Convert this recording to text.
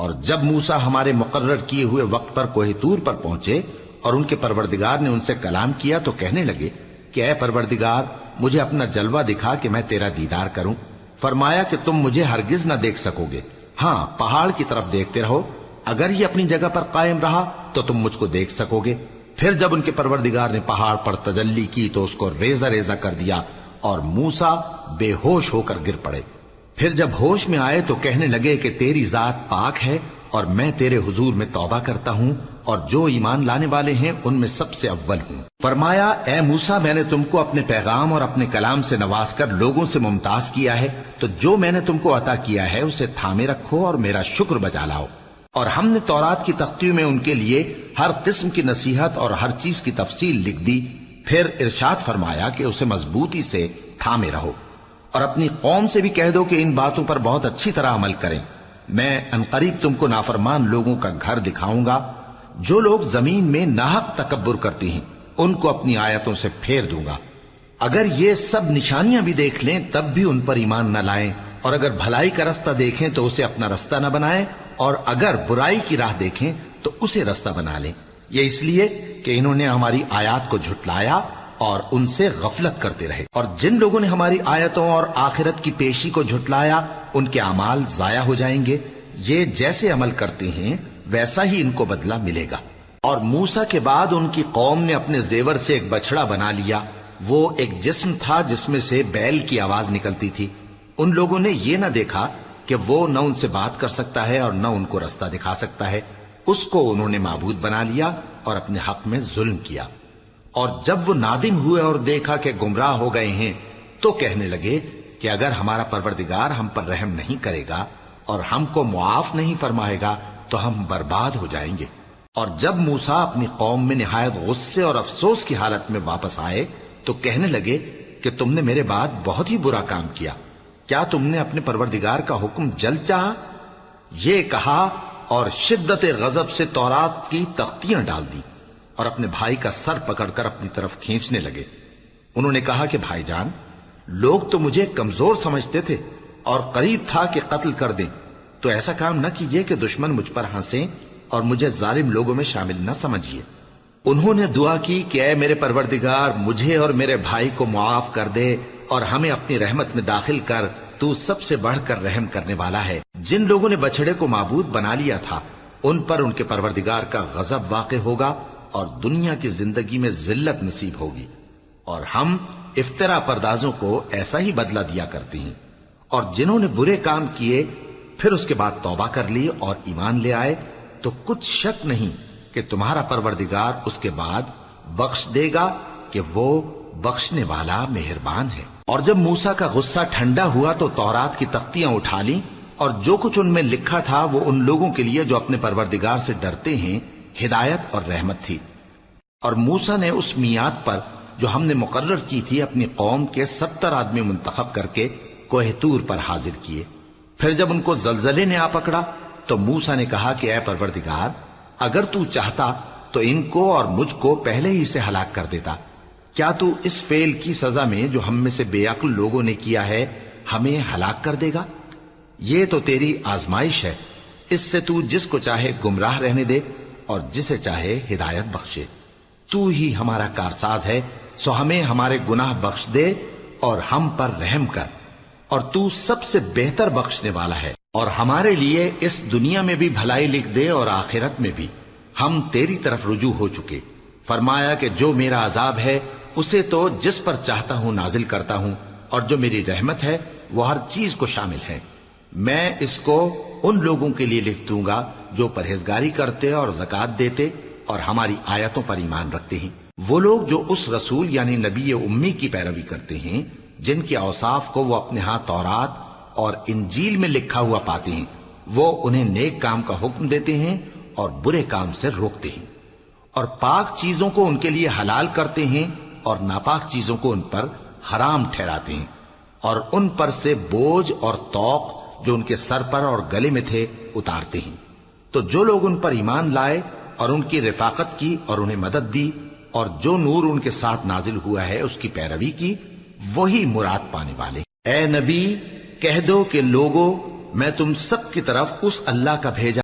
اور جب موسیٰ ہمارے مقرر کیے ہوئے وقت پر کوہ طور پر پہنچے اور ان کے پروردگار نے ان سے کلام کیا تو کہنے لگے کہ اے پروردگار مجھے اپنا جلوہ دکھا کہ میں تیرا دیدار کروں۔ فرمایا کہ تم مجھے ہرگز نہ دیکھ سکو گے، ہاں پہاڑ کی طرف دیکھتے رہو، اگر یہ اپنی جگہ پر قائم رہا تو تم مجھ کو دیکھ سکو گے۔ پھر جب ان کے پروردگار نے پہاڑ پر تجلی کی تو اس کو ریزہ ریزہ کر دیا اور موسیٰ بے ہوش ہو کر گر پڑے۔ پھر جب ہوش میں آئے تو کہنے لگے کہ تیری ذات پاک ہے اور میں تیرے حضور میں توبہ کرتا ہوں اور جو ایمان لانے والے ہیں ان میں سب سے اول ہوں۔ فرمایا اے موسیٰ میں نے تم کو اپنے پیغام اور اپنے کلام سے نواز کر لوگوں سے ممتاز کیا ہے، تو جو میں نے تم کو عطا کیا ہے اسے تھامے رکھو اور میرا شکر بجا لاؤ۔ اور ہم نے تورات کی تختیوں میں ان کے لیے ہر قسم کی نصیحت اور ہر چیز کی تفصیل لکھ دی۔ پھر ارشاد فرمایا کہ اسے مضبوطی سے تھامے رہو اور اپنی قوم سے بھی کہہ دو کہ ان باتوں پر بہت اچھی طرح عمل کریں۔ میں انقریب تم کو نافرمان لوگوں کا گھر دکھاؤں گا، جو لوگ زمین میں ناحق تکبر کرتی ہیں ان کو اپنی آیتوں سے پھیر دوں گا۔ اگر یہ سب نشانیاں بھی دیکھ لیں تب بھی ان پر ایمان نہ لائیں، اور اگر بھلائی کا رستہ دیکھیں تو اسے اپنا رستہ نہ بنائیں، اور اگر برائی کی راہ دیکھیں تو اسے رستہ بنا لیں۔ یہ اس لیے کہ انہوں نے ہماری آیات کو جھٹلایا اور ان سے غفلت کرتے رہے، اور جن لوگوں نے ہماری آیتوں اور آخرت کی پیشی کو جھٹلایا ان کے اعمال ضائع ہو جائیں گے۔ یہ جیسے عمل کرتے ہیں ویسا ہی ان کو بدلہ ملے گا۔ اور موسیٰ کے بعد ان کی قوم نے اپنے زیور سے ایک بچڑا بنا لیا، وہ ایک جسم تھا جس میں سے بیل کی آواز نکلتی تھی۔ ان لوگوں نے یہ نہ دیکھا کہ وہ نہ ان سے بات کر سکتا ہے اور نہ ان کو رستہ دکھا سکتا ہے، اس کو انہوں نے معبود بنا لیا اور اپنے حق میں ظلم کیا۔ اور جب وہ نادم ہوئے اور دیکھا کہ گمراہ ہو گئے ہیں تو کہنے لگے کہ اگر ہمارا پروردگار ہم پر رحم نہیں کرے گا اور ہم کو معاف نہیں فرمائے گا تو ہم برباد ہو جائیں گے۔ اور جب موسیٰ اپنی قوم میں نہایت غصے اور افسوس کی حالت میں واپس آئے تو کہنے لگے کہ تم نے میرے بعد بہت ہی برا کام کیا، کیا تم نے اپنے پروردگار کا حکم جلد چاہا؟ یہ کہا اور شدت غضب سے تورات کی تختیاں ڈال دی اور اپنے بھائی کا سر پکڑ کر اپنی طرف کھینچنے لگے۔ انہوں نے کہا کہ بھائی جان، لوگ تو مجھے کمزور سمجھتے تھے اور قریب تھا کہ قتل کر دیں، تو ایسا کام نہ کیجیے کہ دشمن مجھ پر ہنسیں اور مجھے ظالم لوگوں میں شامل نہ سمجھیے۔ انہوں نے دعا کی کہ اے میرے پروردگار مجھے اور میرے بھائی کو معاف کر دے اور ہمیں اپنی رحمت میں داخل کر، تو سب سے بڑھ کر رحم کرنے والا ہے۔ جن لوگوں نے بچڑے کو معبود بنا لیا تھا ان پر ان کے پروردگار کا غضب واقع ہوگا اور دنیا کی زندگی میں ذلت نصیب ہوگی، اور ہم افترا پردازوں کو ایسا ہی بدلہ دیا کرتے ہیں۔ اور جنہوں نے برے کام کیے پھر اس کے بعد توبہ کر لی اور ایمان لے آئے تو کچھ شک نہیں کہ تمہارا پروردگار اس کے بعد بخش دے گا کہ وہ بخشنے والا مہربان ہے۔ اور جب موسیٰ کا غصہ ٹھنڈا ہوا تو تورات کی تختیاں اٹھا لیں، اور جو کچھ ان میں لکھا تھا وہ ان لوگوں کے لیے جو اپنے پروردگار سے ڈرتے ہیں ہدایت اور رحمت تھی۔ اور موسیٰ نے اس میعاد پر جو ہم نے مقرر کی تھی اپنی قوم کے 70 آدمی منتخب کر کے کوہ طور پر حاضر کیے۔ پھر جب ان کو زلزلے نے آ پکڑا تو موسیٰ نے کہا کہ اے پروردگار اگر تو چاہتا تو ان کو اور مجھ کو پہلے ہی سے ہلاک کر دیتا، کیا تو اس فعل کی سزا میں جو ہم میں سے بے عقل لوگوں نے کیا ہے ہمیں ہلاک کر دے گا؟ یہ تو تیری آزمائش ہے، اس سے تو جس کو چاہے گمراہ رہنے دے اور جسے چاہے ہدایت بخشے۔ تو ہی ہمارا کارساز ہے، سو ہمیں ہمارے گناہ بخش دے اور ہم پر رحم کر، اور تو سب سے بہتر بخشنے والا ہے، اور ہمارے لیے اس دنیا میں بھی بھلائی لکھ دے اور آخرت میں بھی۔ ہم تیری طرف رجوع ہو چکے۔ فرمایا کہ جو میرا عذاب ہے اسے تو جس پر چاہتا ہوں نازل کرتا ہوں، اور جو میری رحمت ہے وہ ہر چیز کو شامل ہے۔ میں اس کو ان لوگوں کے لیے لکھ دوں گا جو پرہیزگاری کرتے اور زکوٰۃ دیتے اور ہماری آیتوں پر ایمان رکھتے ہیں، وہ لوگ جو اس رسول یعنی نبی امی کی پیروی کرتے ہیں جن کے اوصاف کو وہ اپنے ہاں تورات اور انجیل میں لکھا ہوا پاتے ہیں، وہ انہیں نیک کام کا حکم دیتے ہیں اور برے کام سے روکتے ہیں، اور پاک چیزوں کو ان کے لیے حلال کرتے ہیں اور ناپاک چیزوں کو ان پر حرام ٹھہراتے ہیں، اور ان پر سے بوجھ اور طوق جو ان کے سر پر اور گلے میں تھے اتارتے ہیں۔ تو جو لوگ ان پر ایمان لائے اور ان کی رفاقت کی اور انہیں مدد دی اور جو نور ان کے ساتھ نازل ہوا ہے اس کی پیروی کی، وہی مراد پانے والے۔ اے نبی کہہ دو کہ لوگو میں تم سب کی طرف اس اللہ کا بھیجا